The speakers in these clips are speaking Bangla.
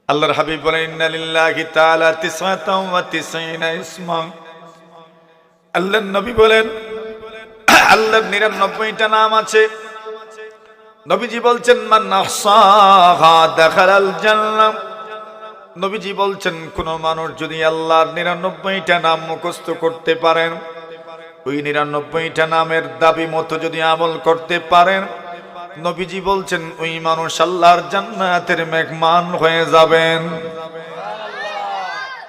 আল্লাহর হাবিব বলেন ইন্না লিল্লাহি তাআলা 99 ইসমা। আল্লাহর নবী বলেন আল্লাহর 99টা নাম আছে। নবীজি বলছেন মান আহসাহা দাখালাল জান্নাহ। নবীজি বলছেন কোন মানুষ যদি আল্লাহর 99টা নাম মুখস্থ করতে পারেন, ওই 99টা নামের দাবি মতো যদি আমল করতে পারেন, নবীজি বলছেন ওই মানুষ আল্লাহর জান্নাতের মেহমান হয়ে যাবেন।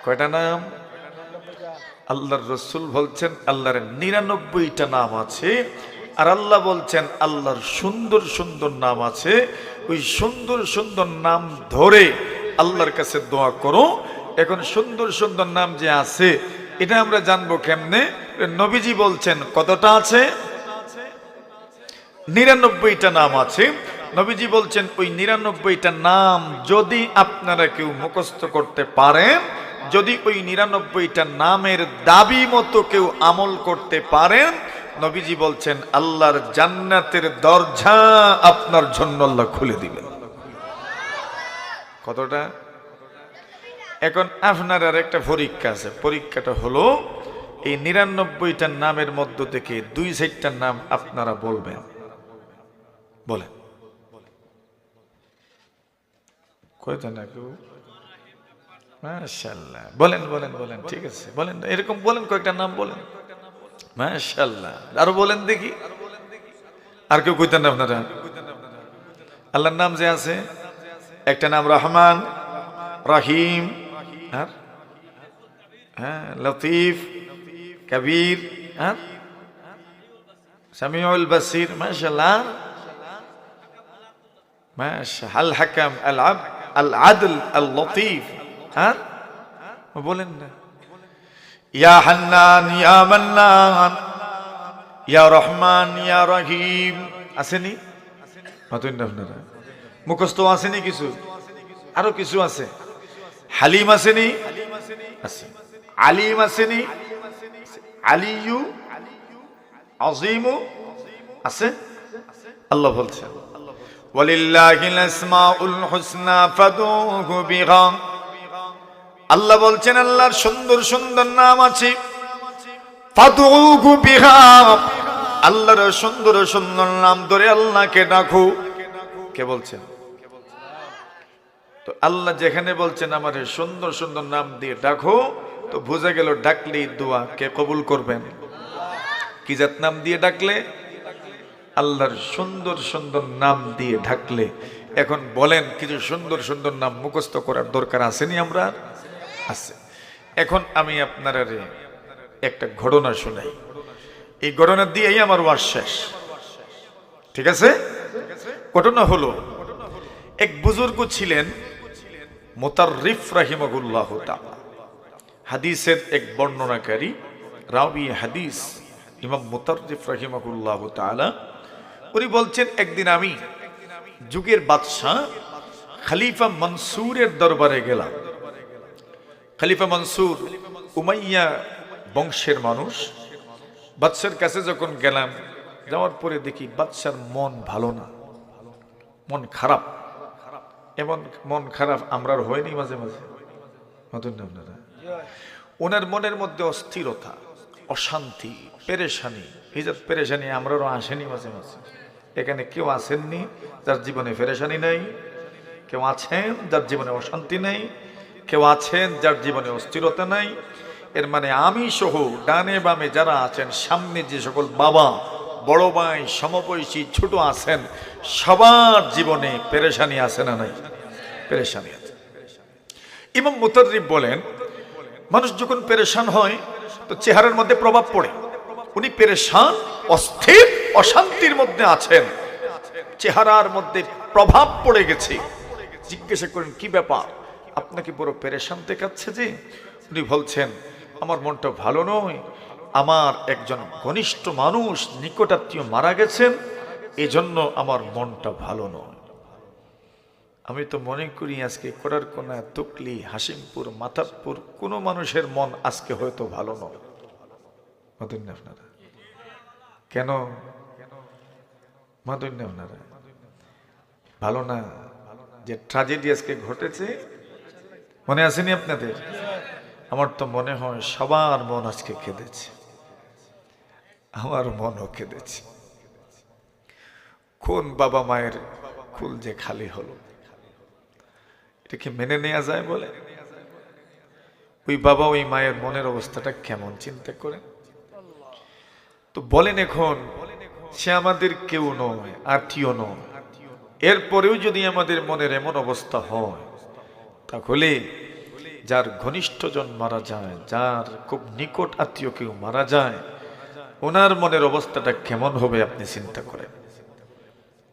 কয়টা নাম? আল্লাহর রাসূল বলছেন আল্লাহর 99টা নাম আছে, আর আল্লাহ বলছেন আল্লাহর সুন্দর সুন্দর নাম আছে। ওই সুন্দর সুন্দর নাম ধরে আল্লাহর কাছে দোয়া করো। এখন সুন্দর সুন্দর নাম যে আছে এটা আমরা জানবো কেমনে? নবীজি বলছেন কতটা আছে? 99টা নাম আছে। নবীজি বলছেন ওই 99টা নাম যদি আপনারা কেউ মুখস্থ করতে পারেন, যদি ওই 99টা নামের দাবি মতো কেউ আমল করতে পারেন, নবীজি বলছেন আল্লাহর জান্নাতের দরজা আপনার জন্য আল্লাহ খুলে দিবেন। কতটা? এখন আপনার আর একটা পরীক্ষা আছে। পরীক্ষাটা হলো এই 99টা নামের মধ্য থেকে 2-4টা নাম আপনারা বলবেন। বলেন কয়টা না কেউ? মাশাআল্লাহ, বলেন বলেন বলেন, ঠিক আছে বলেন, এরকম বলেন, কয়েকটা নাম বলেন। মাশাআল্লাহ, আরো বলেন দেখি। আর কেউ কইতেন না আপনারা? আল্লাহর নাম যে আছে, একটা নাম রহমান, রহিম, আর হ্যাঁ লতিফ, কবির, আর সামিউল বাসির। মাশাআল্লাহ মাশাআল্লাহ, আল হাকাম, আল আব, আল আদল, আল লতিফ। আর বলেন না ইয়া হান্নান, ইয়া মান্নান, ইয়া রহমান, ইয়া রহিম। আসেনি? আপনারা মুখস্থ আসেনি কিছু? আরো কিছু আছে। হালিম আসেনি? আছে। আলিম আসেনি? আলিয়ু, আজিমু আছে। আল্লাহ বলছেন ওয়ালিল্লাহিল আসমাউল হুসনা ফাদউহু বিহা। আল্লাহ বলছেন আল্লাহর সুন্দর সুন্দর নাম আছে, ফাদউহু বিহা। আল্লাহর সুন্দর সুন্দর নাম ধরে আল্লাহকে ডাকো। কে বলছেন? তো আল্লাহ যেখানে বলছেন আমার সুন্দর সুন্দর নাম দিয়ে ডাকো, তো বোঝা গেল ডাকলেই দোয়া কে কবুল করবেন? কি জাত নাম দিয়ে ডাকলে? আল্লাহর সুন্দর সুন্দর নাম দিয়ে ডাকলে। এখন বলেন কিছু সুন্দর সুন্দর নাম মুখস্থ করার দরকার আসেনি? আমরা আছে। এখন আমি আপনারা একটা ঘটনা শোনাই। এই ঘটনা দিয়েই আমার ওয়াজ শেষ, ঠিক আছে? ঘটনা হলো এক বুজুর্গ ছিলেন মুতাররিফ রাহিমাহুল্লাহ তাআলা, হাদিসের এক বর্ণনাকারী রাবি হাদিস ইমাম মুতাররিফ রাহিমাহুল্লাহ তাআলা। উনি বলছেন একদিন আমি যুগের বাদশাহ খলিফা মনসুরের দরবারে গেলাম। খলিফা মনসুর উমাইয়া বংশের মানুষ। বাদশার কাছে যখন গেলাম, যাওয়ার পরে দেখি বাদশার মন ভালো না, মন খারাপ। এমন মন খারাপ আমরা হয়নি মাঝে মাঝে? আপনারা ওনার মনের মধ্যে অস্থিরতা, অশান্তি, পেরেশানি। এই যে পেরেশানি আমরাও আসেনি মাঝে মাঝে? এখানে কেউ আসেননি যার জীবনে পেরেশানি নেই? কেউ আছেন যার জীবনে অশান্তি নেই? কেউ আছেন যার জীবনে অস্থিরতা নাই? এর মানে আমি সহ ডানে বামে যারা আছেন, সামনে যে সকল বাবা, বড় ভাই, সমবয়সী, ছোট আছেন, সবার জীবনে পেরেশানি আছে না নাই? পেরেশানি আছে। ইমাম মুতাররিফ বলেন মানুষ যখন পেরেশান হয় তো চেহারার মধ্যে প্রভাব পড়ে। উনি পেরেশান, অস্থির, অশান্তির মধ্যে আছেন, চেহারার মধ্যে প্রভাব পড়ে গেছে। জিজ্ঞাসা করেন কি ব্যাপার, আপনাকে বড় পেরেশান দেখাচ্ছে যে? উনি বলছেন আমার মনটা ভালো নয়, আমার একজন ঘনিষ্ঠ মানুষ, নিকটাত্মীয় মারা গেছেন, এজন্য আমার মনটা ভালো নয়। আমি তো মনে করি আজকে কোড়ারকোনা, তুকলি, হাসিমপুর, মাথাপুর কোনো মানুষের মন আজকে হয়তো ভালো নয়। আপনারা কেন আপনারা ভালো না? যে ট্র্যাজেডি আজকে ঘটেছে, মনে আসেনি আপনাদের? আমার তো মনে হয় সবার মন আজকে কেঁদেছে, আমার মনও কেঁদেছে। কোন বাবা মায়ের কুল যে খালি হলো, এটা কি মেনে নেওয়া যায় বলে? ওই বাবা ওই মায়ের মনের অবস্থাটা কেমন চিন্তা করেন তো। বলেন এখন সে আমাদের কেউ নয়, আত্মীয় নয়, এরপরেও যদি আমাদের মনের এমন অবস্থা হয়, তাহলে যার ঘনিষ্ঠজন মারা যায়, যার খুব নিকট আত্মীয় কেউ মারা যায়, ওনার মনের অবস্থাটা কেমন হবে আপনি চিন্তা করেন।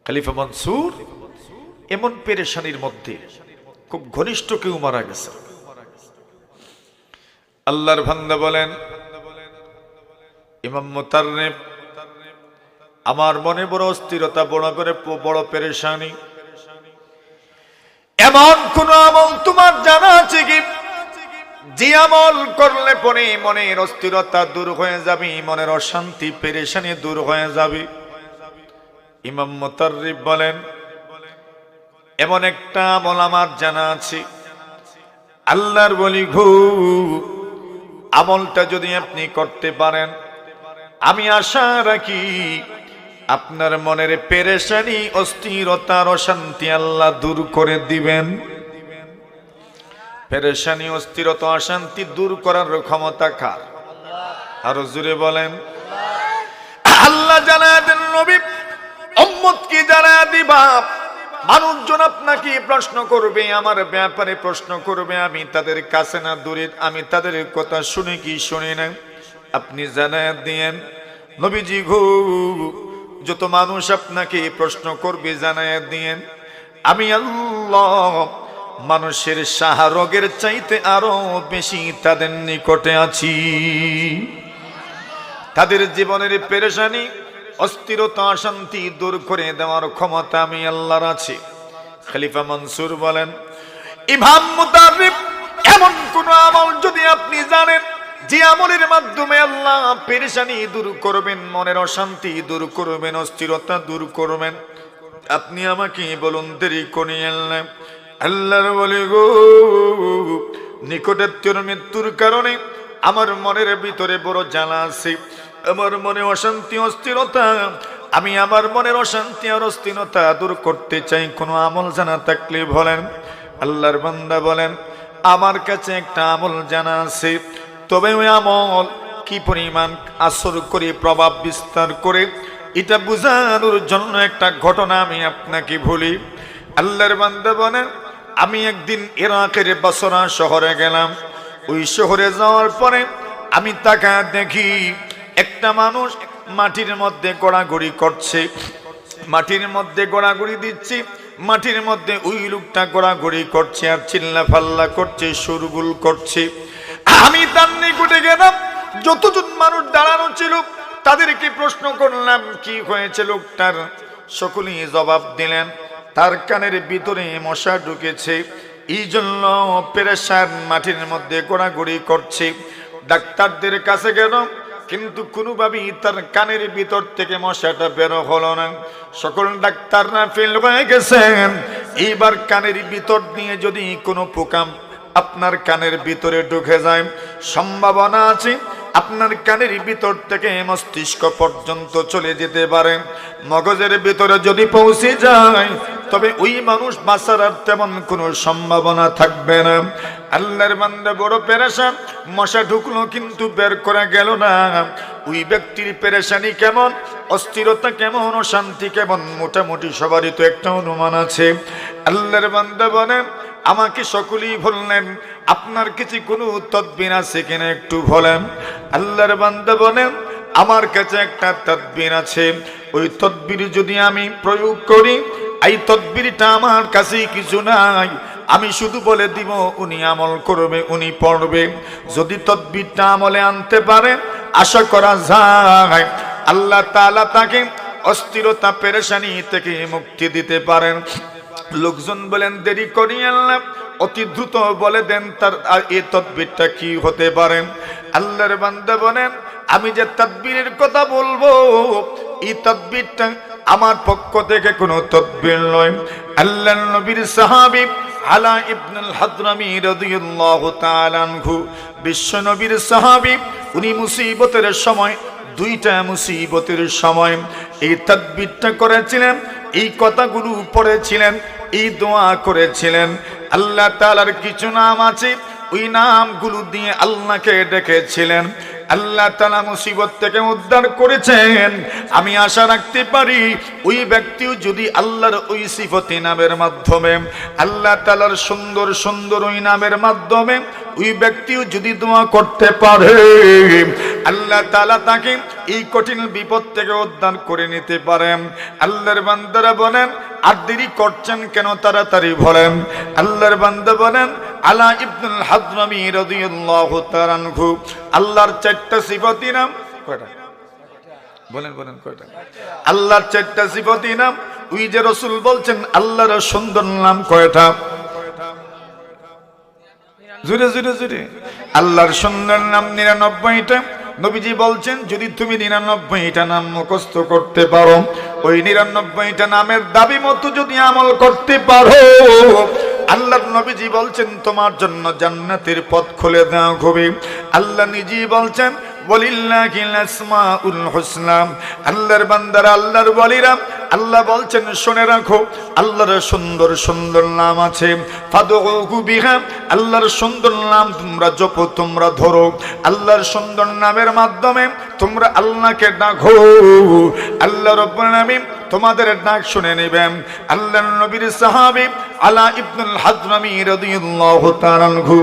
খলিফা মনসুর এমন পেরেশানির মধ্যে, খুব ঘনিষ্ঠ কেউ মারা গেছে। আল্লাহর বান্দা বলেন, ইমাম মুতাররিব, আমার মনে বড় অস্থিরতা, বড় পেরেশানি। এমন কোন আমল তোমার জানা আছে কি, যে আমল করলে পরে মনের অস্থিরতা দূর হয়ে যাবে, মনের অশান্তি পেরেশানি দূর হয়ে যাবে? ইমাম মুতাররিব বলেন, এমন একটা আমল আমার জানা আছে। আল্লাহর বলি গো, আমলটা যদি আপনি করতে পারেন, আমি আশা রাখি আপনার মনের পেরেশানি, অস্থিরতার অশান্তি আল্লাহ দূর করে দিবেন। পেরেশানি, অস্থিরতা, অশান্তি দূর করার ক্ষমতা কার? আরো জোরে বলেন। আল্লাহ জানায় দেন, নবী উম্মত কি জানায় দিবা। মানুষজন আপনাকে প্রশ্ন করবে, আমার ব্যাপারে প্রশ্ন করবে, আমি তাদের কাছে না দূরে, আমি তাদের কথা শুনে কি শুনি না, আপনি জানায় দিয়েন নবীজি গো, যত মানুষ আপনাকে প্রশ্ন করবে জানায় দিয়েন, আমি আল্লাহ মানুষের শাহরগের চাইতে আরো বেশি তাদের নিকটে আছি। তাদের জীবনের পেরেশানি, অস্থিরতা, অশান্তি দূর করে দেওয়ার ক্ষমতা আমি আল্লাহর আছে। খলিফা মনসুর বলেন, ইমাম মুতাররিব, এমন কোন আমল যদি আপনি জানেন, যে আমলের মাধ্যমে আল্লাহ পেরেশানি দূর করবেন, মনের অশান্তি দূর করবেন, অস্থিরতা দূর করবেন, আপনি আমাকে বলুন, দেরি করিয়েন না। আল্লাহর বলে গো, নিকটাত্মীয়র মৃত্যুর কারণে আমার মনের ভিতরে বড় জ্বালা আছে, আমার মনে অশান্তি, অস্থিরতা, আমি আমার মনের অশান্তি আর অস্থিরতা দূর করতে চাই, কোনো আমল জানা থাকলে বলেন। আল্লাহর বান্দা বলেন, আমার কাছে একটা আমল জানা আছে, তবে ওই আমল কি পরিমাণ আসর করে, প্রভাব বিস্তার করে, এটা বোঝানোর জন্য একটা ঘটনা আমি আপনাকে বলি। আল্লাহর বান্দা বলেন, আমি একদিন ইরাকের বসরা শহরে গেলাম। ওই শহরে যাওয়ার পরে আমি তাকা দেখি একটা মানুষ মাটির মধ্যে গড়াগড়ি করছে, মাটির মধ্যে গড়াগড়ি দিচ্ছে, মাটির মধ্যে ওই লোকটা গড়াগড়ি করছে আর চিল্লা ফাল্লা করছে, সুরগুল করছে। আমি তার নিকটে গেলাম, যতজন মানুষ দাঁড়ানো ছিল তাদেরকে প্রশ্ন করলাম কি হয়েছে লোকটার। সকলেই জবাব দিলেন, তার কানের ভিতরে মশা ঢুকেছে, এই জন্য পেরেশান, মাটির মধ্যে গোড়াগড়ি করছে। ডাক্তারদের কাছে গেল, কিন্তু কোনোভাবেই তার কানের ভিতর থেকে মশাটা বের হলো না। সকল ডাক্তাররা ফেল হয়ে গেছেন। এইবার কানের ভিতর দিয়ে যদি কোনো পোকা আপনার কানের ভিতরে ঢুকে যায়, সম্ভাবনা আছে আপনার কানের ভিতর থেকে মস্তিষ্ক পর্যন্ত চলে যেতে পারে। মগজের ভিতরে যদি পৌঁছে যায়, তবে ওই মানুষ বাঁচার আর তেমন কোনো সম্ভাবনা থাকবে না। আল্লাহর বান্দা বড় পেরেশান, মশা ঢুকলো কিন্তু বের করা গেল না। ওই ব্যক্তির পেরেশানি কেমন, অস্থিরতা কেমন, অশান্তি কেমন, মোটামুটি সবারই তো একটা অনুমান আছে। আল্লাহর বান্দা বলেন, আমাকে সকলেই বললেন, আপনার কিছু কোনো তদবির আছে কিনা একটু বলেন। আল্লাহর বান্দা বলেন, আমার কাছে একটা তদবির আছে, ওই তদবির যদি আমি প্রয়োগ করি, এই তদবিরটা আমার কাছে কিছু নাই, আমি শুধু বলে দিব, উনি আমল করবে, উনি পড়বে। যদি তদবিরটা আমলে আনতে পারে, আশা করা যায় আল্লাহ তাআলা তাকে অস্থিরতা, পেরেশানি থেকে মুক্তি দিতে পারেন। লোকজন বলেন, দেরি করি আল্লাহ, অতি দ্রুত বলে দেন তার আর এই তদবিরটা কি হতে পারে। আল্লাহর বান্দা বলেন, আমি যে তদবিরের কথা বলবো, এই তদবিরটা আমার পক্ষ থেকে কোনো তদবির নয়। আল্লাহর নবীর সাহাবী আলা ইবনুল হাদরামী রাদিয়াল্লাহু তাআলা আনহু, বিশ্বনবীর সাহাবী। উনি মুসিবতের সময়, দুইটা মুসিবতের সময় এই তাকবীরটা করেছিলেন, এই কথাগুলো পড়েছিলেন, এই দোয়া করেছিলেন। আল্লাহ তাআলার কিছু নাম আছে, ওই নামগুলো দিয়ে আল্লাহকে ডেকেছিলেন। আল্লাহ তাআলা মুসিবত থেকে উদ্ধার করেছেন। আমি আশা রাখতে পারি ওই ব্যক্তিও যদি আল্লাহর ওই সিফতি নামের মাধ্যমে, আল্লাহ তাআলার সুন্দর সুন্দর ওই নামের মাধ্যমে ওই ব্যক্তিও যদি দোয়া করতে পারে, আল্লাহ তাআলা তাকে এই কঠিন বিপদ থেকে উদ্ধার করে নিতে পারেন। আল্লাহর বান্দারা বলেন, আর দেরি করছেন কেন, তাড়াতাড়ি বলেন। আল্লাহর বান্দা বলেন, আলা ইবনুল হাদরামী রাদিয়াল্লাহু তাআলা আনহু, আল্লাহর চারটা সিফাতি নাম কয়টা? বলেন বলেন কয়টা? আল্লাহর চারটা সিফাতি নাম। ওই যে রাসূল বলছেন আল্লাহর সুন্দর নাম কয়টা? জোরে জোরে জোরে। আল্লাহর সুন্দর নাম 99টা। নবীজি বলছেন যদি তুমি 99টা নাম মুখস্থ করতে পারো, ওই 99টা নামের দাবি মতো যদি আমল করতে পারো, আল্লাহর নবীজি বলছেন তোমার জন্য জান্নাতের পথ খুলে দেওয়া হবে। আল্লাহ নিজেই বলছেন ওয়ালিল্লাহিল আসমাউল হুসনা। আল্লাহর বান্দারা, আল্লাহর ওয়ালিরা, আল্লাহ বলছেন শুনে রাখো আল্লাহর সুন্দর সুন্দর নাম আছে, ফাদউহু বিহা। আল্লাহর সুন্দর নাম তোমরা জপো, তোমরা ধরো। আল্লাহর সুন্দর নামের মাধ্যমে তোমরা আল্লাহকে ডাকো, আল্লাহ রাব্বুল আলামিন তোমাদের ডাক শুনে নেবেন। আল্লাহর নবীর সাহাবী আলা ইবনুল হাদরামী রাদিয়াল্লাহু তাআলা আনহু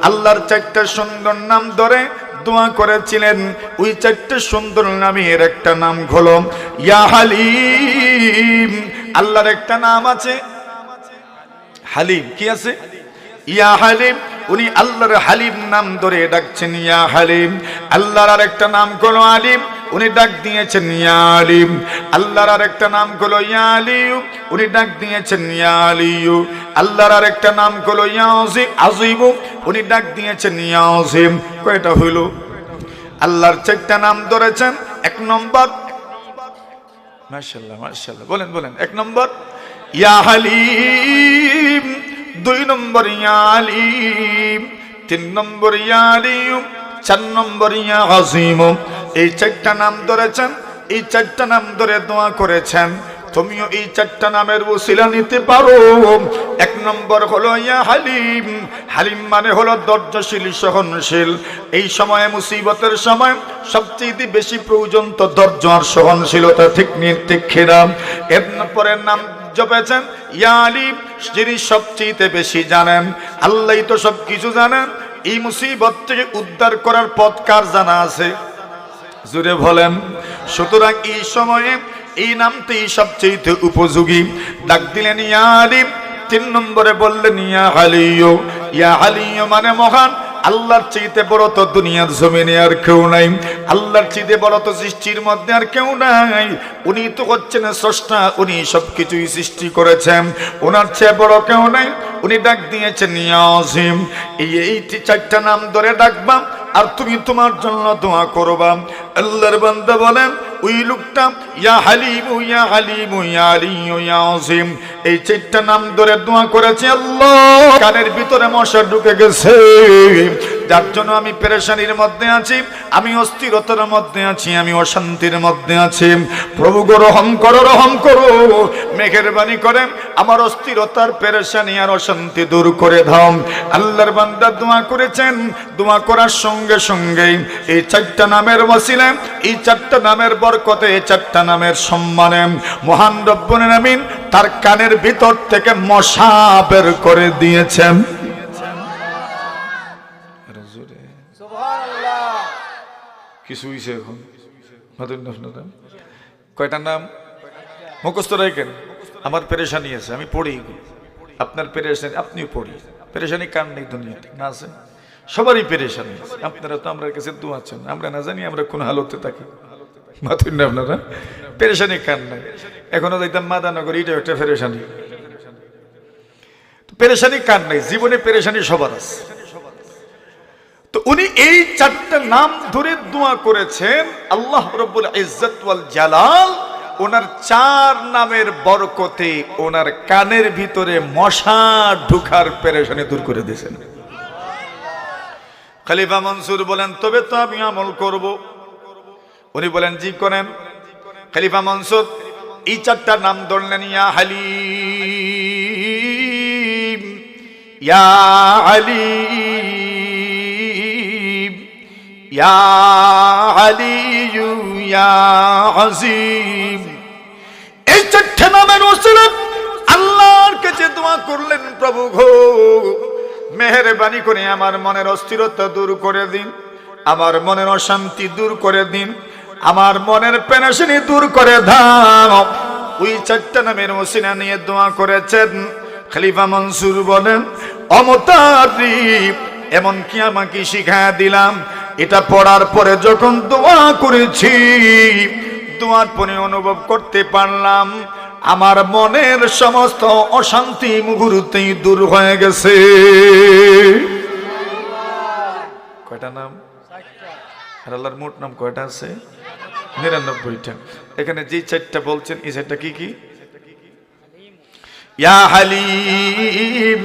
আল্লাহর চারটা সুন্দর নাম ধরে দোয়া করেছিলেন। ওই চারটা সুন্দর নামের একটা নাম হলো ইয়া হালিম। আল্লাহর একটা নাম আছে হালিম। কি আছে? ইয়া হালিম। উনি আল্লাহর হালিম নাম ধরে ডাকছেন ইয়া হালিম। আল্লাহর আরেকটা নাম হলো আলিম, উনি ডাক দিয়েছেন ইয়া আলিম। আল্লাহর আরেকটা নাম হলো ইয়া আলিয়ু, উনি ডাক দিয়েছেন ইয়া আলিয়ু। আল্লাহর আরেকটা নাম হলো ইয়া আজিম, উনি ডাক দিয়েছেন ইয়া আজিম। কয়টা হইল? আল্লাহর চারটা নাম ধরেছেন। এক নম্বর, মাশাআল্লাহ মাশাআল্লাহ, বলেন বলেন। এক নম্বর ইয়া হালিম, দুই নম্বর ইয়া আলিম, তিন নম্বর ইয়া আলিয়ু, চার নম্বর ইয়া আজিম। এই চারটা নাম ধরেছেন, এই চারটা নাম ধরে দোয়া করেছেন। তুমিও এই চারটা নামের ওসিলা নিতে পারো। এক নম্বর হলো ইয়া হালিম। হালিম মানে হলো ধৈর্যশীল, সহনশীল। এই সময়ে মুসিবতের সময় সবচেয়ে বেশি প্রয়োজন তো ধৈর্য আর সহনশীলতা। ঠিক ঠিক খেরাম। এর পরের নাম জপেছেন ইয়া আলিম, যিনি সবচেয়ে বেশি জানেন। আল্লাহই তো সবকিছু জানেন। এই মুসিবত থেকে উদ্ধার করার পথ কার জানা আছে? জুড়ে বলেন। সুতরাং এই সময়ে এই নামটাই সবচেয়ে উপযোগী। ডাক দিলেন ইয়া আলিম। তিন নম্বরে বললেন ইয়া আলিয়ু। ইয়া আলিয়ু মানে মহান। আল্লাহর চাইতে বড় তো দুনিয়ার জমিনে আর কেউ নাই। আল্লাহর চাইতে বড় তো সৃষ্টির মধ্যে আর কেউ নাই। উনি তো হচ্ছেন স্রষ্টা, উনি সবকিছুই সৃষ্টি করেছেন। ওনার চেয়ে বড় কেউ নাই। উনি ডাক দিয়েছেন ইয়া আজিম। এই চারটা নাম ধরে ডাকবা আর তুমি তোমার জন্য দোয়া করবা। আল্লাহর বান্দা বলেন ওই লোকটা ইয়া হালিমু ইয়া হালিমু ইয়া আলিয়ু ইয়া আজিম এই চারটা নাম ধরে দোয়া করেছে। আল্লাহ, কানের ভিতরে মশা ঢুকে গেছে, যার জন্য আমি পেরেশানির মধ্যে আছি, আমি অস্থিরতার মধ্যে আছি, আমি অশান্তির মধ্যে আছি। প্রভু গো রহম করো, রহম করো, মেহেরবানি করে আমার অস্থিরতার, পেরেশানি আর অশান্তি দূর করে দাও। আল্লাহর বান্দা দোয়া করেছেন। দোয়া করার সঙ্গে সঙ্গে এই চারটা নামের ওসিলায়, এই চারটা নামের বরকতে, এই চারটা নামের সম্মানে মহান রব্বুল আমিন তার কানের ভিতর থেকে মশা বের করে দিয়েছেন। কিছু হইছে এখন? কয়টা নাম মুখস্থ রাখেন। আমার পেরেশানি আছে, আমি পড়ি। আপনার পেরেশানি আপনিও পড়ি। পেরেশানি কার নেই দুনিয়াতে? না আছে, সবারই পেরেশানি। আপনারা তো আমরা কাছে দোয়াচ্ছেন, আমরা না জানি আমরা কোন হালতে থাকি। মাথুন না আপনারা? পেরেশানি কার নাই? এখনো যাইতাম মাদানগর, এটা একটা পেরেশানি। পেরেশানি কার নাই? জীবনে পেরেশানি সবার আছে। তো উনি এই চারটা নাম ধরে দোয়া করেছেন। আল্লাহ রাব্বুল ইজ্জত ওয়াল জালাল ওনার 4 নামের বরকতে ওনার কানের ভিতরে মশা ঢুকার পেরেশানি দূর করে দিয়েছেন। খলিফা মনসুর বলেন, তবে তো আমি আমল করব। উনি বলেন, জি করেন। খলিফা মনসুর এই 4টা নাম ধরলেন, ইয়া হালিম, ইয়া আলিম, ইয়া আলিয়ু, ইয়া আজিম। এই 4টা নামের ওসিলা আল্লাহর কাছে দোয়া করলেন, প্রভু গো মেহেরবানি করে আমার মনের অস্থিরতা দূর করে দিন, আমার মনের অশান্তি দূর করে দিন, আমার মনের পেরেশানি দূর করে দাও। ওই 4টা নামের ওসিলা নিয়ে দোয়া করেছেন। খলিফা মনসুর বলেন, অমতারিফ, এমন কি আমাকে শিখায়া দিলাম, এটা পড়ার পরে যখন দোয়া করেছি, দোয়ার পরে অনুভব করতে পারলাম আমার মনের সমস্ত অশান্তি মুহূর্তেই দূর হয়ে গেছে। কয়টা নাম? আর আল্লাহর মোট নাম কয়টা আছে? 99টা। এখানে যে 4টা বলছেন, এই 4টা কি কি? ইয়া হালিম,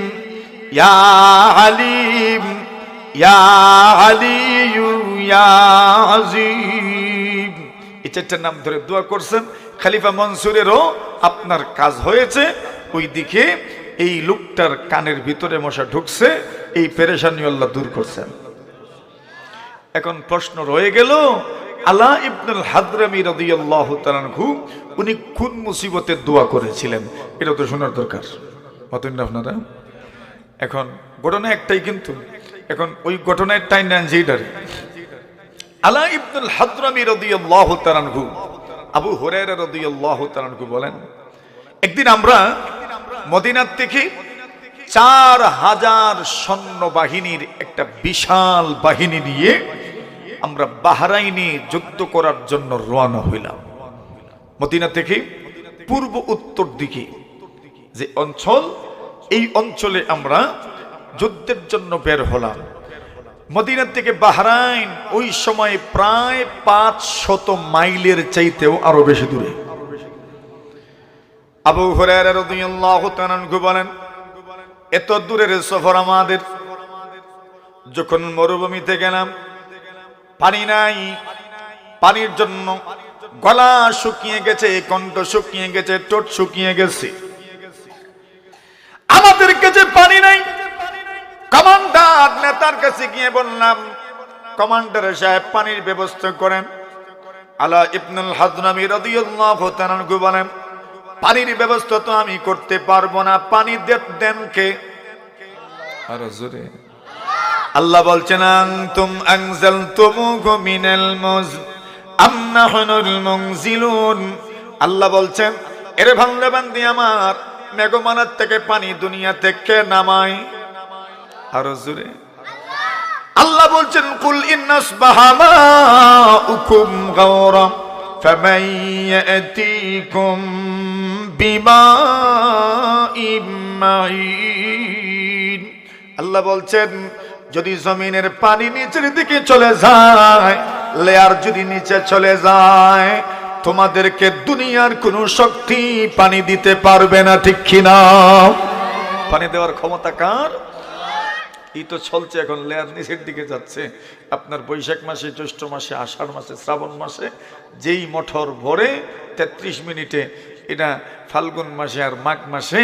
ইয়া আলিম, ইয়া আলিয়ু, ইয়া আজিম। এই 4টার নাম ধরে দোয়া করছেন। খলিফা মনসুরেরও আপনার কাজ হয়েছে। ওইদিকে এই লোকটার কানের ভিতরে মশা ঢুকছে, এই পেরেশানি আল্লাহ দূর করছেন। এখন প্রশ্ন রয়ে গেল, আলা ইবনুল হাদরামী রাদিয়াল্লাহু তাআলা আনহু উনি কোন মুসিবতে দোয়া করেছিলেন, এটা তো শোনার দরকার, মতন না আপনারা? এখন ঘটনা একটাই, কিন্তু এখন ওই ঘটনার টাইম নেন যেটারে। আলা ইবনুল হাদরামী রাদিয়াল্লাহু তাআলা আনহু, আবু হুরায়রা রাদিয়াল্লাহু তাআলা আনহু বলেন, একদিন আমরা মদিনার থেকে 4000 সৈন্যবাহিনীর একটা বিশাল বাহিনী নিয়ে আমরা বাহরাইনে যুদ্ধ করার জন্য রওনা হইলাম। মদিনা থেকে পূর্ব উত্তর দিকে যে অঞ্চল, এই অঞ্চলে আমরা যুদ্ধের জন্য বের হলাম। মদিনা থেকে বাহরাইন ওই সময় প্রায় 500 মাইলের চাইতেও আরো বেশি দূরে। আবু হুরায়রা রাদিয়াল্লাহু তাআলা আনহু বলেন, এত দূরের সফর আমাদের। যখন মরুভূমিতে গেলাম, পানি নাই, পানির জন্য গলা শুকিয়ে গেছে, কণ্ঠ শুকিয়ে গেছে, ঠোঁট শুকিয়ে গেছে। আমাদের কাছে পানি নাই। কমান্ডার নেতার কাছে গিয়ে বললাম, কমান্ডার সাহেব পানির ব্যবস্থা করেন। আলা ইবনুল হাদরামী রাদিয়াল্লাহু তাআলা আনহু বলেন, পানির ব্যবস্থা তো আমি করতে পারবো না, পানি দেন কে? আরো জোরে। আল্লাহ বলছেন, আনতুম আনজালতুমুহু মিনাল মুজ আম নাহনুল মুনজিলুন। আল্লাহ বলছেন, এরে বান্দা বান্দি আমার, মেঘমালার থেকে পানি দুনিয়া থেকে নামায়। আরো জোরে। আল্লাহ বলছেন, কুল ইন্নাসবাহা মাউকুম গাওরা ফামান ইয়াতিকুম বিমাইম মাইন। আল্লাহ বলছেন, যদি জমিনের পানি নিচের দিকে চলে যায়, লেয়ার যদি নিচে চলে যায়, তোমাদেরকে দুনিয়ার কোন শক্তি পানি দিতে পারবে না, ঠিক কিনা? পানি দেওয়ার ক্ষমতা কার? এই তো চলছে এখন, লেয়ার নিচের দিকে যাচ্ছে। আপনার বৈশাখ মাসে, জ্যৈষ্ঠ মাসে, আষাঢ় মাসে, শ্রাবণ মাসে যেই মোটর ভরে 33 মিনিটে, এটা ফাল্গুন মাসে আর মাঘ মাসে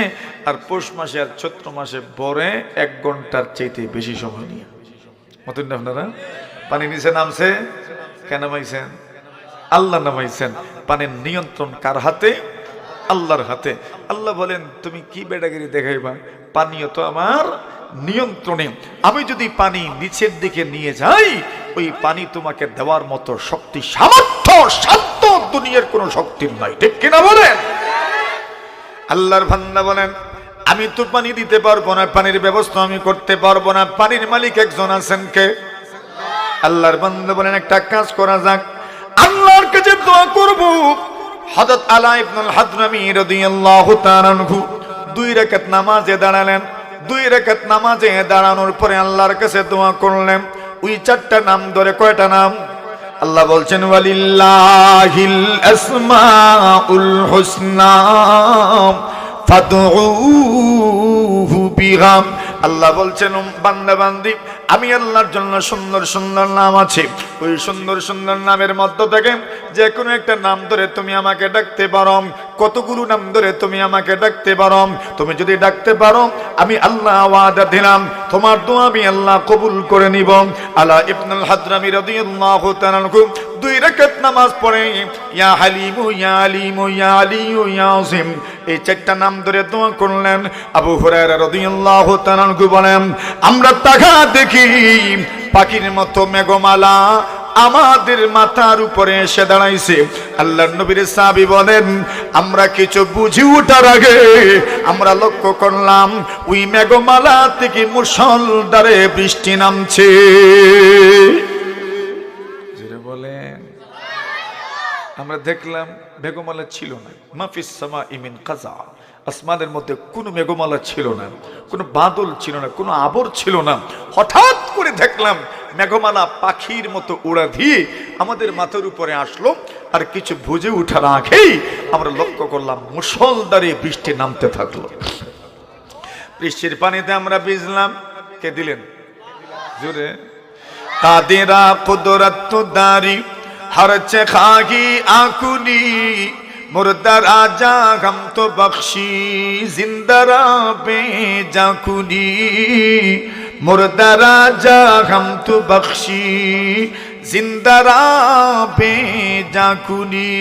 আর পৌষ মাসে আর চৈত্র মাসে ভরে 1 ঘন্টার চাইতে বেশি সময় নিয়ে। মতন না আপনারা? পানি নিচে নামছে, কেন নামাইছেন? আল্লাহ নামাইছেন। পানির নিয়ন্ত্রণ কার হাতে? আল্লাহর হাতে। আল্লাহ বলেন, তুমি কি বেড়াগিরি দেখাইবা? পানিও তো আমার নিয়ন্ত্রণে। আমি যদি পানি নিচের দিকে নিয়ে যাই, ওই পানি তোমাকে দেওয়ার মতো শক্তি, সামর্থ্য, সাধ্য দুনিয়ার কোন শক্তি নাই, ঠিক কিনা বলেন? আল্লাহর বান্দা বলেন, আমি তো পানি দিতে পারবো না, পানির ব্যবস্থা আমি করতে পারবো না। পানির মালিক একজন আছেন, কে? আল্লাহর বান্দা বলেন, একটা কাজ করা যাক, আল্লাহর কাছে দোয়া করব। হযরত আলা ইবনুল হাদরামী রাদিয়াল্লাহু তাআলা আনহু 2 রাকাত নামাজে দাঁড়ালেন। 2 রাকাত নামাজে দাঁড়ানোর পরে আল্লাহর কাছে দোয়া করলেন। ওই 4টা নাম ধরে, কয়টা নাম? আল্লাহ বলছেন ওয়ালিল্লাহিল আসমাউল হুসনা ফাদউহু বিহা। আল্লাহ বলছেন বান্দা বান্দি আমি আল্লাহর জন্য সুন্দর সুন্দর নাম আছে, ওই সুন্দর সুন্দর নামের মধ্য থেকে যে কোনো একটা নাম ধরে তুমি আমাকে ডাকতে পারো। কতগুলো নাম ধরে তুমি আমাকে ডাকতে পারো। তুমি যদি ডাকতে পারো আমি আল্লাহ ওয়াদা দিলাম তোমার দোয়া আমি আল্লাহ কবুল করে নিব। আলা ইবনুল হাদরামি রাদিয়াল্লাহু তাআলা আনহু 2 রাকাত নামাজ পড়ে ইয়া হালিমু ইয়া আলিমু ইয়া আলিয়ু ইয়া আযীম এই 4টা নাম ধরে দোয়া করলেন। আবু হুরায়রা রাদিয়াল্লাহু তাআলা আনহু বলেন আমরা তাকা দেখি পাখির মতো মেঘমালা আমাদের মাথার উপরে এসে দাঁড়াইছে। আল্লাহর নবীর সাহাবী বলেন আমরা কিছু বুঝি ওঠার আগে আমরা লক্ষ্য করলাম ওই মেঘমালা থেকে মুষলধারে বৃষ্টি নামছে। জোরে বলেন। আমরা দেখলাম মেঘমালা ছিল না, মাফিস সামাই মিন কাযা, আসমানের মধ্যে কোনো মেঘমালা ছিল না, কোনো বাদল ছিল না, কোনো আবর ছিল না। হঠাৎ করে দেখলাম মেঘমালা পাখির মতো উড়া দিয়ে আমাদের মাথার উপরে আসলো, আর কিছু বুঝে ওঠার আগেই আমরা লক্ষ্য করলাম মুষলধারে বৃষ্টি নামতে থাকলো। বৃষ্টির পানিতে আমরা ভিজলাম। কে দিলেন? জোরে। কাদেরা কুদরত দারি हर खागी आकुनी मुर्दा राजा हम तो बख्शी जिंदरा पे जाकुनी मुर्दा राजा हम तो बख्शी जिंदरा पे जाकुनी।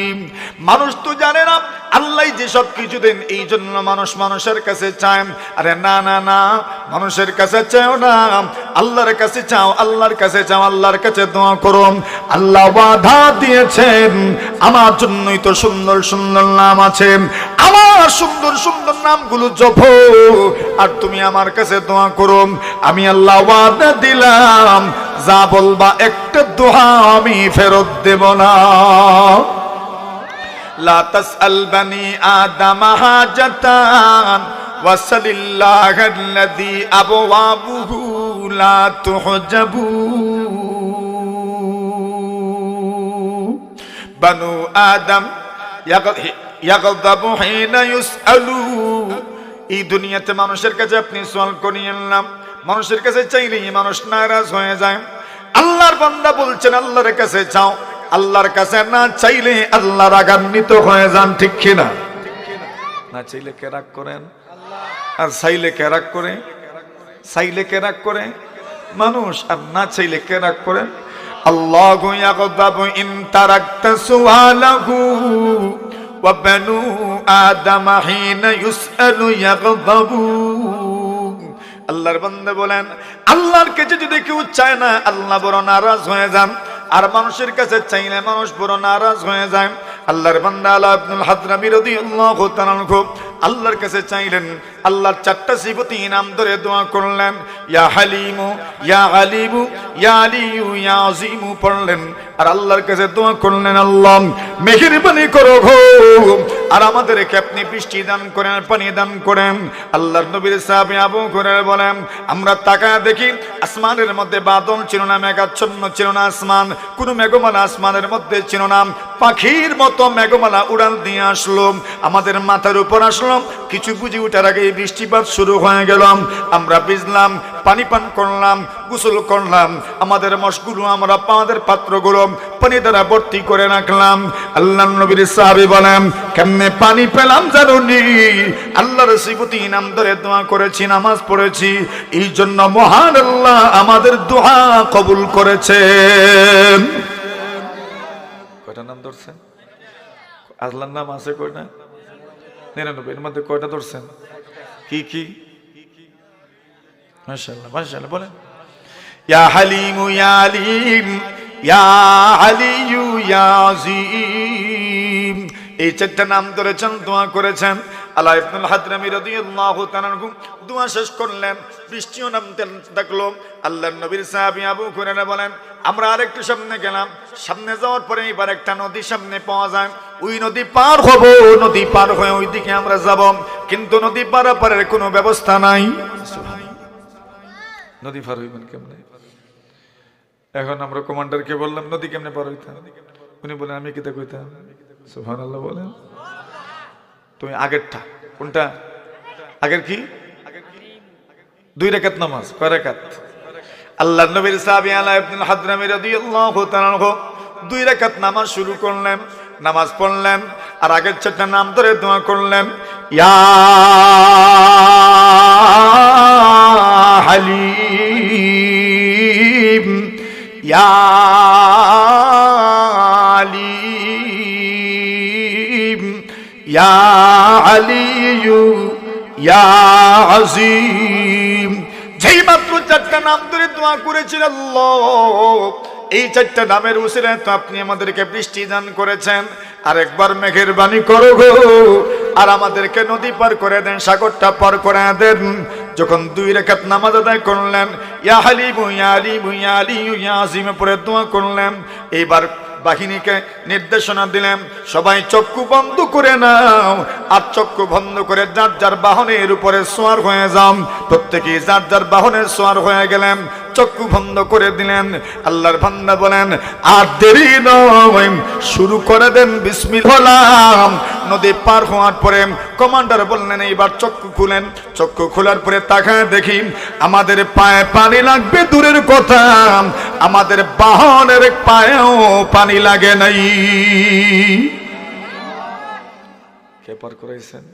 মানুষ তো জানে না আল্লাহ যে সব কিছু দেন, এই জন্য মানুষ মানুষের কাছে চায়। আরে না না না, মানুষের কাছে চাও না, আল্লাহর কাছে চাও, আল্লাহর কাছে চাও, আল্লাহর কাছে দোয়া করো। আল্লাহ ওয়াদা দিয়েছেন আমার জন্যই তো সুন্দর সুন্দর নাম আছে, আমার সুন্দর সুন্দর নামগুলো জপো আর তুমি আমার কাছে দোয়া করো। আমি আল্লাহ ওয়াদা দিলাম যা বলবা একটা দোয়া আমি ফেরত দেব না। লা তাসআল বানি আদম হাজাতান ওয়াসালিল্লাহাল্লাযী আবওয়াবুহু লা তুহজাবু। বানু আদম ইয়াগযাবু হিনা ইউসআলু। এই দুনিয়াতে মানুষের কাছে আপনি সওয়াল করিয়েন না, মানুষের কাছে চাইলেই মানুষ নারাজ হয়ে যায়। আল্লাহর বান্দা বলছেন আল্লাহর কাছে চাও, আল্লাহর কাছে না চাইলে আল্লাহ রাগান্বিত হয়ে যান। ঠিক কিনা? না চাইলে কে রাগ করেন? আর চাইলে কে রাগ করে? চাইলে কে রাগ করে? মানুষ। আর না চাইলে কে রাগ করে? আল্লাহু ইয়াগযাবু ইন তারাকতা সুআলাহু ওয়া বানু আদম হিনা ইউসআলু ইয়াগযাবু। আল্লাহর বান্দা বলেন আল্লাহর কাছে যদি কেউ চায় না আল্লাহ বড় নারাজ হয়ে যান, আর মানুষের কাছে চাইলে মানুষ বড় নারাজ হয়ে যায়। আল্লাহর বান্দা আলা ইবনুল হাদরামি রাদিয়াল্লাহু তাআলা আনহু আল্লাহর কাছে চাইলেন, আল্লাহর 4টা সিফাতি নাম ধরে দোয়া করলেন। ইয়া হালিমু ইয়া আলিমু ইয়া আলিয়ু ইয়া আযীমু পড়লেন, আর আল্লাহর কাছে দোয়া করলেন আল্লাহ মেহেরবানি করো গো, আর আমাদেরকে আপনি বৃষ্টি দান করেন, পানি দান করেন। আল্লাহর নবীর সাহাবী আবু হুরায়রা বলেন আমরা তাকায় দেখি আসমানের মধ্যে বাদল ছিল না, মেঘাচ্ছন্ন ছিল না আসমান, কোনো মেঘমালা আসমানের মধ্যে ছিল না। পাখির মতো মেঘমালা উড়াল দিয়ে আসলো, আমাদের মাথার উপর আসলো। কিছু বুঝে ওঠার আগে বৃষ্টিপাত শুরু হয়ে গেল। আমরা ভিজলাম, পানি পান করলাম, গোসল করলাম, আমাদের মশগুলো আমরা আমাদের পাত্রগুলো পানি দ্বারা ভর্তি করে রাখলাম। আল্লাহর নবীর সাহাবী বলেন কেমনে পানি পেলাম জানুনি? আল্লাহর সিফাতি নাম ধরে দোয়া করেছি, নামাজ পড়েছি, এই জন্য মহান আল্লাহ আমাদের দোয়া কবুল করেছেন। কয়টা নাম ধরছেন? আল্লাহর নাম আছে কয়টা? 99। এর মধ্যে কয়টা ধরছেন? কি কি? মাশাআল্লাহ মাশাআল্লাহ বলেন ইয়া হালিমু ইয়া আলিম ইয়া আলিয়ু ইয়া আযীম। এই 4টা নাম ধরেছেন, দোয়া করেছেন। আলা ইবনুল হাদরামি রাদিয়াল্লাহু তাআলা আনহু দোয়া শেষ করলেন, বৃষ্টিও নামতে থাকলো। আল্লাহর নবীর সাহাবী আবু হুরায়রা বলেন আমরা আরেকটু সামনে গেলাম, সামনে যাওয়ার পরে এবার একটা নদী সামনে পাওয়া যায়, ওই নদী পার হব, নদী পার হয়ে ওই দিকে আমরা যাব, কিন্তু নদী পারাপারের কোনো ব্যবস্থা নাই। নদী পার হইবেন কেমনে? এখন আমরা কমান্ডারকে বললাম নদী কেমনে পার হইতাম, উনি বলেন আমি কিতা কইতাম, সুবহানাল্লাহ বলেন। তুমি আগেরটা কোনটা, আগের কি 2 রাকাত নামাজ, কয় রাকাত? আল্লাহর নবীর সাহাবী আলা ইবনে হাদরামী রাদিয়াল্লাহু তাআলা 2 রাকাত নামাজ শুরু করলেন, নামাজ পড়লেন আর আগের 4টা নাম ধরে দোয়া করলেন, ইয়া হালিম ইয়া আলিম ইয়া আলিয়ু ইয়া আজিম। যেই মাত্র 4টা নাম ধরে দোয়া করেছিল আল্লাহ, এই 4টা নামের উসিলায় তো আপনি আমাদেরকে বৃষ্টি দান করেছেন, আর একবার মেঘের বাণী করো গো, আর আমাদেরকে নদী পার করে দেন, সাগরটা পার করে দেন। যখন 2 রাকাত নামাজ আদায় করলেন, ইয়া হালিমু ইয়া আলিমু ইয়া আলিয়ু ইয়া আজিম পড়ে দোয়া করলেন, এইবার বাহিনীকে নির্দেশনা দিলেন, সবাই চক্ষু বন্ধ করে নাও, আর চক্ষু বন্ধ করে যার যার বাহনের উপরে সোয়ার হয়ে যাও। প্রত্যেকেই যার যার বাহনের সোয়ার হয়ে গেলেন, চক্ষু বন্ধ করে দিলেন। আল্লাহর বান্দা বলেন আর দেরি নয়, শুরু করে দেন বিসমিল্লাহ। নদী পার হওয়ার পরে কমান্ডার বললেন এইবার চক্ষু খুলেন। চক্ষু খোলার পরে তাকায় দেখি আমাদের পায়ে পানি লাগবে দূরের কথা, আমাদের বাহনের পায়েও পানি লাগে নাই। কে পার করাইছেন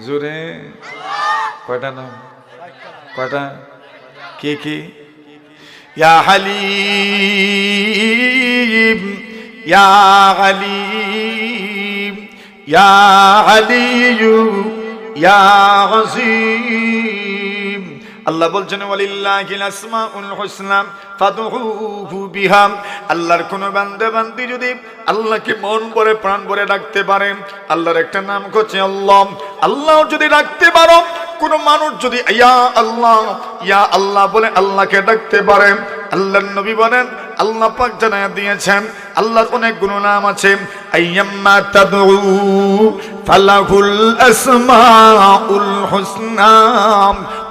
জোরে? কয়টা নাম, কয়টা? কে কে? ইয়া হালিম ইয়া আলিম ইয়া আলিয়ু ইয়া আজিম। আল্লাহ বলছেন ওয়ালিল্লাহিল আসমাউল হুসনা ফাদউহু বিহা। আল্লাহর কোন বান্দা বান্দি যদি আল্লাহকে মন ভরে প্রাণ ভরে ডাকতে পারে, আল্লাহর একটা নাম হচ্ছে আল্লাহ, আল্লাহ যদি ডাকতে পারো, কোন মানুষ যদি ইয়া আল্লাহ বলে আল্লাহকে ডাকতে পারে, আল্লাহর নবী বলেন আল্লাহ পাক জানায়া দিয়েছেন আল্লাহর অনেকগুলো নাম আছে, আইয়াম্মা তাদউ ফালাহুল আসমাউল হুসনা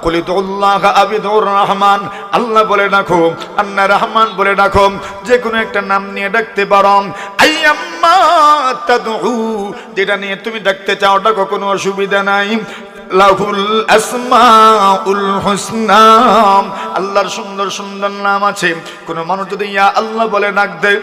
কুল উদুল্লাহ আবিদুর রহমান। আল্লাহ বলে ডাকো, আন্না রহমান বলে ডাকো, যে কোনো একটা নাম নিয়ে ডাকতে পারো। আইয়াম্মা তাদউ, যেটা নিয়ে তুমি ডাকতে চাও ডাকো, কোনো অসুবিধা নাই। লাহুল আসমাউল হুসনা, আল্লাহর সুন্দর সুন্দর নাম আছে। কোন মানুষ যদি ইয়া আল্লাহ বলে ডাক দেয়,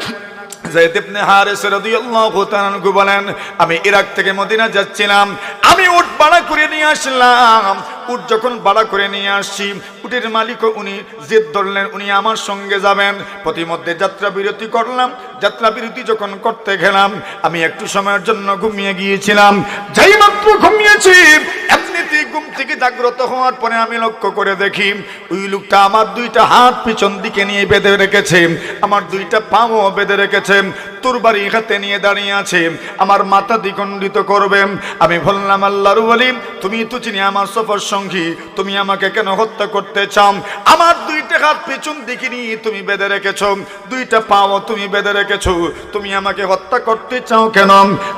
যায়েদ ইবনে হারিস রাদিয়াল্লাহু তাআলা আনহু বলেন আমি ইরাক থেকে মদিনা যাচ্ছিলাম, আমি উট ভাড়া করে নিয়ে আসলাম। উট যখন ভাড়া করে নিয়ে আসছি, উটের মালিকও উনি জিদ ধরলেন উনি আমার সঙ্গে যাবেন। প্রতিমধ্যে যাত্রা বিরতি করলাম। যাত্রা বিরতি যখন করতে গেলাম, আমি একটু সময়ের জন্য ঘুমিয়ে গিয়েছিলাম। যেই মাত্র ঘুমিয়েছি, এমনিতেই ঘুম থেকে জাগ্রত হওয়ার পরে আমি লক্ষ্য করে দেখি ওই লোকটা আমার 2টা হাত পিছন দিকে নিয়ে বেঁধে রেখেছে, আমার 2টা পাও বেঁধে রেখেছে, তরবারি হাতে নিয়ে দাঁড়িয়ে আছে, আমার মাথা দ্বিখণ্ডিত করবে। আমি বললাম আল্লাহর ওলি, তুমি তো চিনি আমার সফর সঙ্গী, তুমি আমাকে কেন হত্যা করতে চাও? আমার 2টা হাত পিছন দিকে নিয়ে তুমি বেঁধে রেখেছো, 2টা পাও তুমি বেঁধে রেখেছো, তুমি আমাকে হত্যা করতে চাও কেন?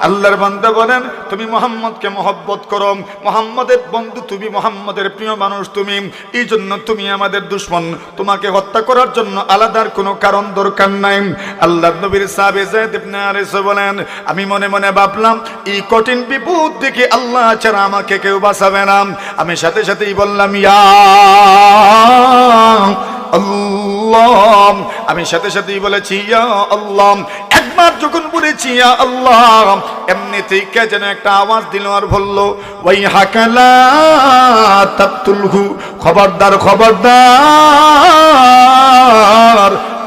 আল্লাহর বান্দা বলেন তুমি মুহাম্মদকে মহব্বত করো, মুহাম্মদের বন্ধু তুমি, মুহাম্মদের প্রিয় মানুষ তুমি, এই জন্য তুমি আমাদের দুশমন, তোমাকে হত্যা করার জন্য আলাদার কোনো কারণ দরকার নাই। আল্লাহর নবীর সাহাবী যায়েদ ইবনে হারিস বলেন আমি মনে মনে ভাবলাম এই কঠিন বিপদ থেকে আল্লাহ ছাড়া আমাকে কেউ বাঁচাবে না। আমি সাথে সাথেই বললাম ইয়া আল্লাহ, আমি সাথে সাথেই বলেছি ইয়া আল্লাহ। একবার যখন বলেছি ইয়া আল্লাহ, এমনিতেই কে যেন একটা আওয়াজ দিল আর বলল ওই হাকালা তাকতুলহু, খবরদার খবরদার,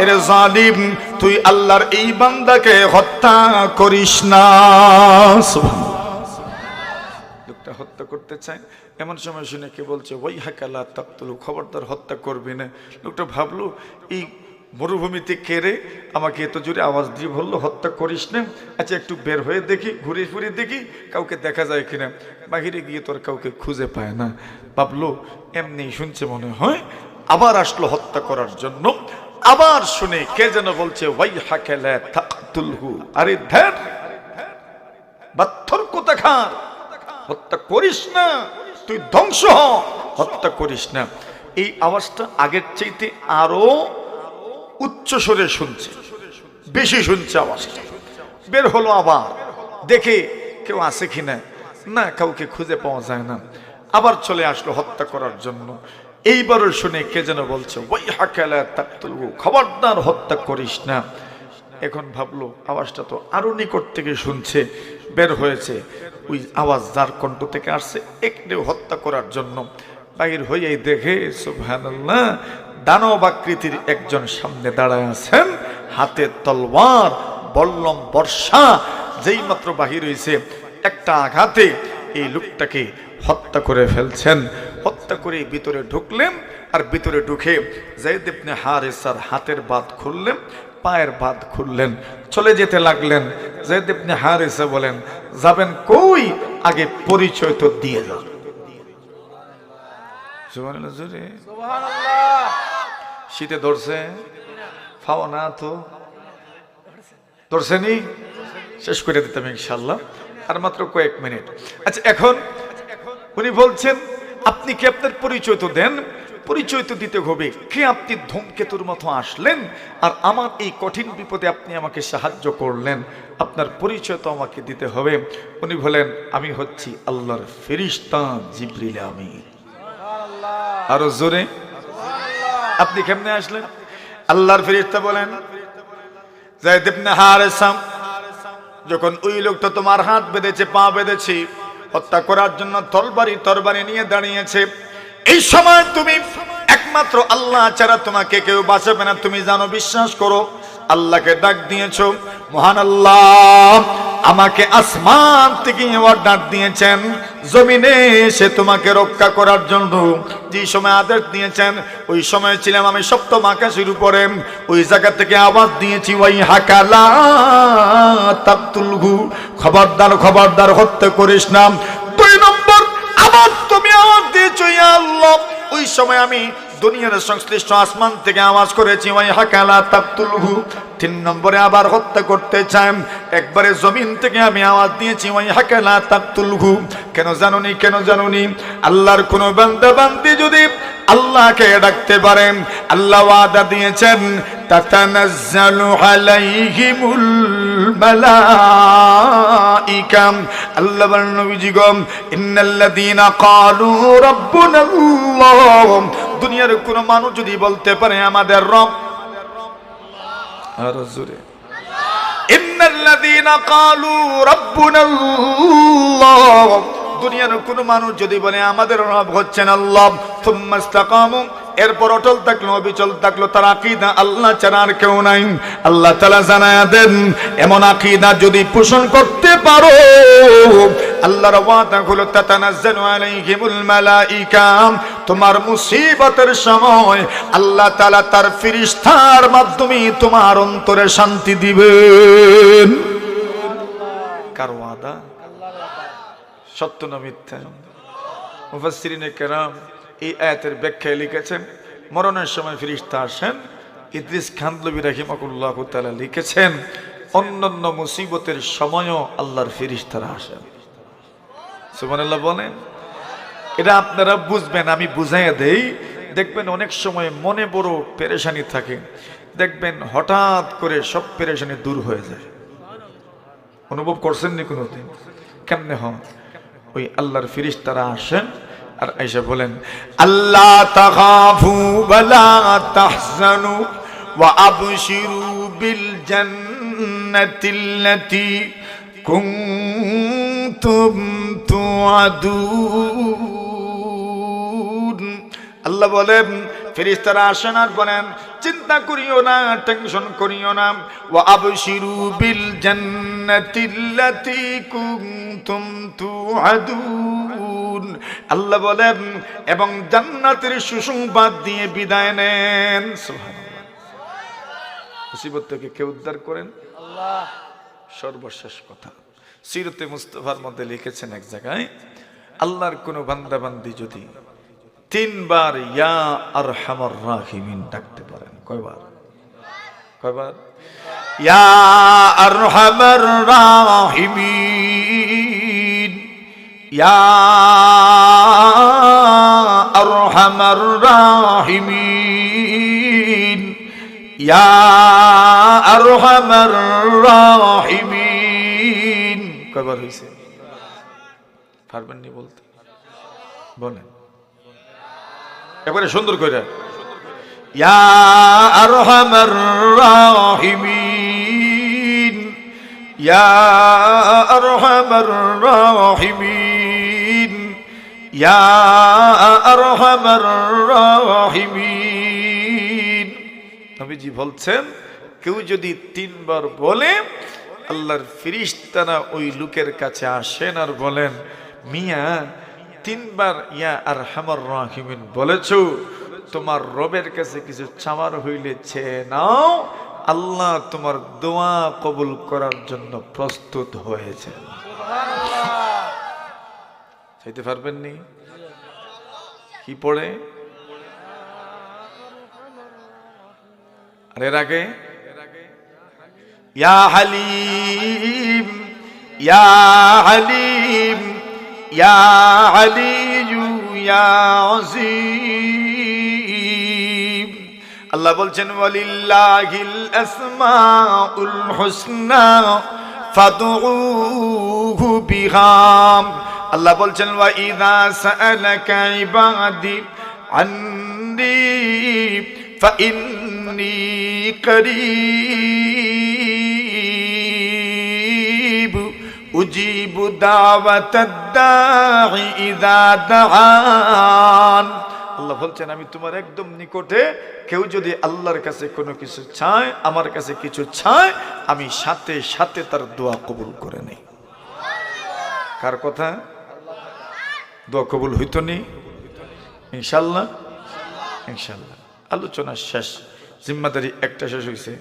এর জালিম তুই আল্লাহর এই বান্দাকে হত্যা করিস না। লোকটা হত্যা করতে চায়, এমন সময় শুনে কে বলছে ওই হাকালা তাকতুলহু, খবরদার হত্যা করবি না। লোকটা ভাবলো এই মরুভূমিতে কেড়ে আমাকে এত জোরে আওয়াজ দিয়ে বললো হত্যা করিস না, আচ্ছা একটু বের হয়ে দেখি, ঘুরে ফিরে দেখি কাউকে দেখা যায় কিনা। বাহিরে গিয়ে তোর কাউকে খুঁজে পায় না, ভাবলো এমনি শুনছে মনে হয়, আবার আসলো হত্যা করার জন্য। আবার শুনে কে যেন বলছে ওয়াই হাকালা তাকতুলহু, আরে ধ্যার বাত্তর কোথাকার, হত্যা করিস না, তুই ধ্বংস হ, হত্যা করিস না। এই আওয়াজটা আগের চাইতে আরো উচ্চ স্বরে শুনছে, বেশি শুনছে আওয়াজটা। বের হলো আবার, দেখে কেউ আছে কিনা, না কাউকে খুঁজে পাওয়া যায় না। আবার চলে আসলো হত্যা করার জন্য। এইবারও শুনে কে যেন বলছে, ওই হাকালা তাকতুলহু, খবরদার হত্যা করিস না। এখন ভাবলো আওয়াজটা তো আরো নিকট থেকে শুনছে, বের হয়েছে। ওই আওয়াজ যার কণ্ঠ থেকে আসছে একটু হত্যা করার জন্য বাহির হয়েই দেখে সুবহানাল্লাহ, দানব আকৃতির একজন সামনে দাঁড়ায় আছেন, হাতে তলোয়ার, বল্লম, বর্ষা। যেই মাত্র বাহির হয়েছে একটা আঘাতে এই লোকটাকে হত্যা করে ফেলছেন। হত্যা করে ভিতরে ঢুকলেন, আর ভিতরে ঢুকে যায়েদ ইবনে হারেসার হাতের বাঁধ খুললেন, পায়ের বাঁধ খুললেন, চলে যেতে লাগলেন। যায়েদ ইবনে হারেসা বলেন, যাবেন কই? আগে পরিচয় তো দিয়ে যান। সুবহানাল্লাহ জোরে। শীতে ধরছে ফাও না তো ধরছেনি, শেষ করে দিতাম ইনশাআল্লাহ, আর মাত্র কয়েক মিনিট। আচ্ছা, এখন উনি বলছেন, আপনি কি আপনার পরিচয় তো দেন, পরিচয় তো দিতে হবে। কে আপনি? ধূমকেতুর মতো আসলেন, আর আমার এই কঠিন বিপদে আপনি আমাকে সাহায্য করলেন, আপনার পরিচয় তো আমাকে দিতে হবে। উনি বলেন, আমি হচ্ছি আল্লাহর ফেরেশতা জিবরিল আমিন। আরো জোরে, আপনি কেমনে আসলেন? আল্লাহর ফেরেশতা বলেন, যায়েদ ইবনে হারেসা, যখন ওই লোকটা তোমার হাত বেঁধেছে, পা বেঁধেছে, হত্যা করার জন্য তরবারি নিয়ে দাঁড়িয়েছে, এই সময় তুমি একমাত্র আল্লাহ ছাড়া তোমাকে কেউ বাঁচাবে না, তুমি জানো, বিশ্বাস করো। আল্লাহকে ডাক দিয়েছো, মহান আল্লাহ আমাকে আসমান থেকে অর্ডার দিয়েছেন জমিনে এসে তোমাকে রক্ষা করার জন্য। যে সময় আদেশ দিয়েছেন ওই সময় ছিলাম আমি সপ্তম আকাশের উপরে। ওই জায়গা থেকে আওয়াজ দিয়েছি, ওই হাকালা তাকতুলহু, খবরদার খবরদার হত্যা করিস না। 2 নম্বর আবার তুমি আওয়াজ দিয়েছো, ইয়া আল্লাহ, ওই সময় আমি দুনিয়ার সংশ্লিষ্ট আসমান থেকে আওয়াজ করেছি, ওই হাকালা তাকতুলহু। 3 নম্বরে আবার হত্যা করতে চান, একবারে জমিন থেকে আমি আওয়াজ দিয়েছি, ওই হাকালা তাকতুলহু। কেন জানুনি, কেন জানুনি? আল্লাহর কোন বান্দা বান্দি যদি আল্লাহকে ডাকতে পারেন, আল্লাহ ওয়াদা দিয়েছেন, তাতানাজ্জালু আলাইহিমুল মালাইকা। আল্লাহ বলেন, নবীজি গো, ইন্নাল্লাযীনা ক্বালু রাব্বুনাল্লাহ, দুনিয়ার কোন মানুষ যদি বলতে পারে আমাদের রব, আর জোরে, ইন্নাল্লাযীনা ক্বালু রাব্বুনাল্লাহ, দুনিয়ার কোন মানুষ যদি বলে আমাদের রব হচ্ছেন আল্লাহ, সুম্মা ইসতাকামু, এরপর অটল থাকলো, অবিচল থাকলো, তার আকীদা আল্লাহ ছাড়া আর কেউ নাই, আল্লাহ তাআলা জানায়া দেন, এমন আকীদা যদি পোষণ করতে পারো, আল্লাহর ওয়াদা হলো তাতানাজ্জালু আলাইহিমুল মালাইকা, তোমার মুসিবতের সময় আল্লাহ তাআলা তার ফেরেশতার মাধ্যমে তোমার অন্তরে শান্তি দিবেন। কার ওয়াদা? সত্য না মিথ্যা? মুফাসসিরিনে কেরাম এই আয়াতের ব্যাখ্যায় লিখেছেন, মরণের সময় ফেরেশতা আসেন। ইদ্রিস খানদলবী রাহিমাহুল্লাহু তাআলা লিখেছেন, অন্যান্য মুসিবতের সময়ও আল্লাহর ফেরেশতারা আসেন। সুবহানাল্লাহ বলেন। এটা আপনারা বুঝবেন, আমি বুঝাইয়া দেই। দেখবেন অনেক সময় মনে বড় পেরেশানি থাকে, দেখবেন হঠাৎ করে সব পেরেশানি দূর হয়ে যায়। অনুভব করছেন নি কোনোদিন? কেমনে হয়? ওই আল্লাহর ফেরেশতারা আসেন আর আয়েশা বলেন, আল্লাহ তাখাফু ওয়া লা তাহজানু ওয়া আবশিরু বিল জান্নাতিল্লাতী কুনতুম তুআদুন। আল্লাহ বলেন, ফেরেশতারা আসেন আর বলেন, চিন্তা করিও না, টেনশন করিও না, ওয়া আবশিরু বিল জান্নাতিল্লাতী কুনতুম তুআদুন। আল্লাহ বলেন, এবং জান্নাতের সুসংবাদ দিয়ে বিদায় নেন। সুবহানাল্লাহ। মুসিবত থেকে কে উদ্ধার করেন? আল্লাহ। সর্বশেষ কথা, সিরতে মুস্তাফার মধ্যে লিখেছেন এক জায়গায়, আল্লাহর কোন বান্দা বান্দি যদি 3 বার ইয়া আরহামার রাহিমিন ডাকতে পারেন। কয়বার? কয়বার? ইয়া আরহামার রাহিমিন, ইয়া আরহামার রাহিমিন, ইয়া আরহামার রাহিমিন। কয়বার হইছে? পারবেন নি বলতে? বলেন একবারে সুন্দর করে। ইয়া আরহামার রাহিমিন, ইয়া আরহামার রাহিমিন, ইয়া আরহামার রাহিমিন। নবীজি বলছেন কেউ যদি 3 বার বলে আল্লাহর ফেরেশতারা ওই লোকের কাছে আসেন আর বলেন, মিয়া 3 বার ইয়া আরহামার রাহিমিন বলেছো, তোমার রবের কাছে কিছু চাওয়ার হইলে চেয়ে নাও, আল্লাহ তোমার দোয়া কবুল করার জন্য প্রস্তুত হয়েছে। চাইতে পারবেন নি? কি পড়ে? আর এর আগে ইয়া হালিম, ইয়া হালিম, ইয়া আলিয়ু, ইয়া আযীম। আল্লাহ বলছেন ওয়ালিল্লাহিল আসমাউল হুসনা ফাদউহু বিহা। আল্লাহ বলছেন ওয়া ইযা সাআলাকা ইবাদি আন্নী ফাইন্নী করিব উজিবু দাওয়াতাদ দাঈ ইযা দাআন। আল্লাহ বলছেন আমি তোমার একদম নিকটে, কেউ যদি আল্লাহর কাছে কোনো কিছু চায়, আমার কাছে কিছু চায়, আমি সাথে সাথে তার দোয়া কবুল করে নেই। কার কথা? দোয়া কবুল হইতো নি ইনশাআল্লাহ? ইনশাআল্লাহ। আলোচনা শেষ, জিম্মাদারি একটা শেষ হয়েছে।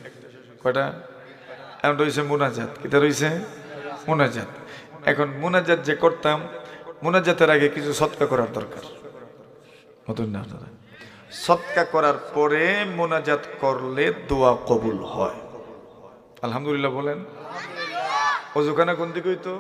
কয়টা? এখন রয়েছে মুনাজাত। কিটা রয়েছে? মুনাজাত। এখন মুনাজাত যে করতাম, মুনাজাতের আগে কিছু সদকা করার দরকার। নতুন না, সদকা করার পরে মুনাজাত করলে দোয়া কবুল হয়। আলহামদুলিল্লাহ বলেন। ওযুখানা কোন দিকে হইতো?